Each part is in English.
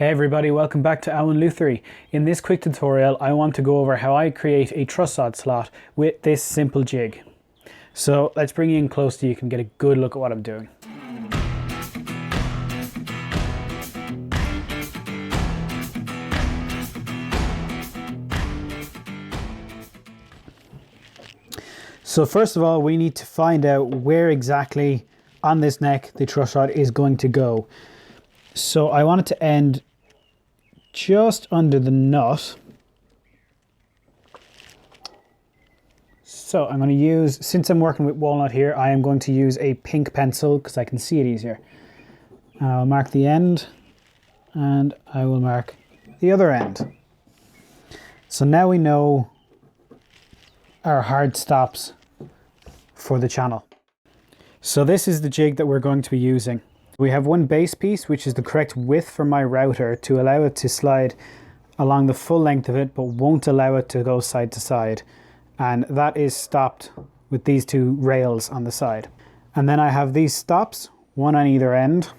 Hey everybody, welcome back to Awen Lutherie. In this quick tutorial, I want to go over how I create a truss rod slot with this simple jig. So let's bring you in close so you can get a good look at what I'm doing. So first of all, we need to find out where exactly on this neck the truss rod is going to go. So I want it to end just under the nut. So I'm going to use, since I'm working with walnut here, I am going to use a pink pencil because I can see it easier. And I'll mark the end and I will mark the other end. So now we know our hard stops for the channel. So this is the jig that we're going to be using. We have one base piece, which is the correct width for my router to allow it to slide along the full length of it, but won't allow it to go side to side. And that is stopped with these two rails on the side. And then I have these stops, one on either end,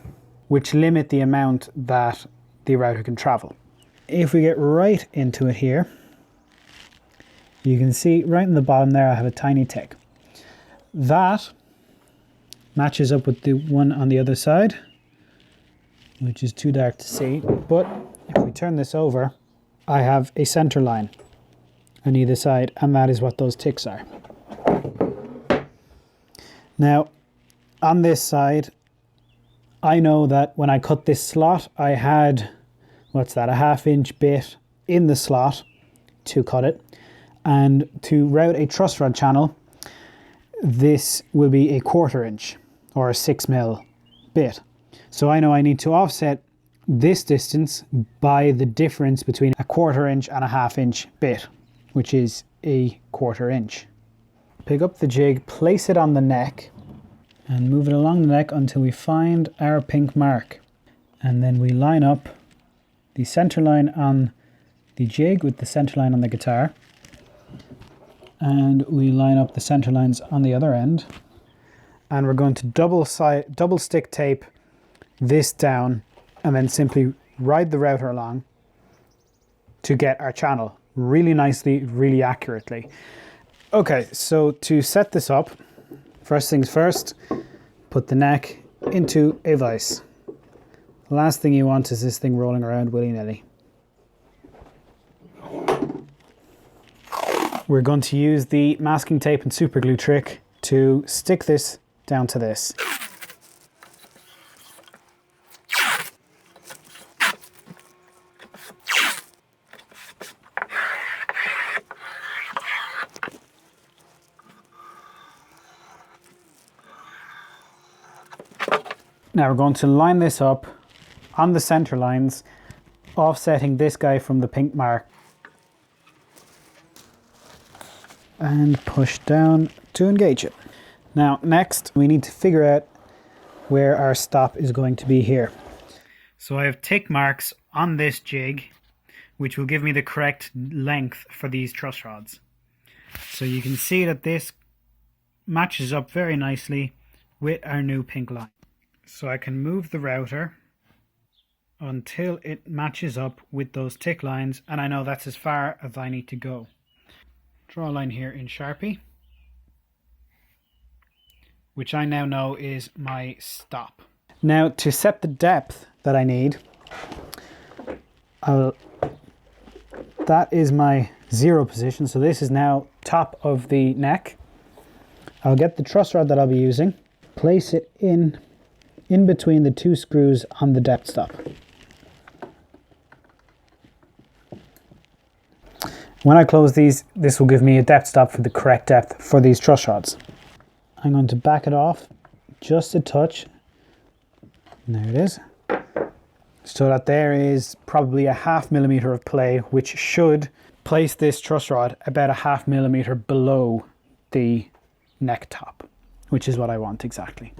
which limit the amount that the router can travel. If we get right into it here, you can see right in the bottom there I have a tiny tick. That matches up with the one on the other side, which is too dark to see, but if we turn this over, I have a center line on either side, and that is what those ticks are. Now, on this side, I know that when I cut this slot, I had, what's that, a 1/2 inch bit in the slot to cut it, and to route a truss rod channel, this will be a 1/4 inch or a 6mm bit. So I know I need to offset this distance by the difference between a 1/4 inch and a 1/2 inch bit, which is a 1/4 inch. Pick up the jig, place it on the neck, and move it along the neck until we find our pink mark. And then we line up the center line on the jig with the center line on the guitar. And we line up the center lines on the other end. And we're going to double stick tape this down and then simply ride the router along to get our channel really nicely, really accurately. Okay, so to set this up, first things first, put the neck into a vise. The last thing you want is this thing rolling around willy-nilly. We're going to use the masking tape and super glue trick to stick this down to this. Now we're going to line this up on the center lines, offsetting this guy from the pink mark, and push down to engage it. Now next we need to figure out where our stop is going to be here. So I have tick marks on this jig which will give me the correct length for these truss rods. So you can see that this matches up very nicely with our new pink line. So I can move the router until it matches up with those tick lines, and I know that's as far as I need to go. Draw a line here in Sharpie, which I now know is my stop. Now to set the depth that I need, that is my 0 position, so this is now top of the neck. I'll get the truss rod that I'll be using, place it in between the two screws on the depth stop. When I close these, this will give me a depth stop for the correct depth for these truss rods. I'm going to back it off just a touch. And there it is. So that there is probably a 1/2 millimeter of play, which should place this truss rod about a 1/2 millimeter below the neck top, which is what I want exactly.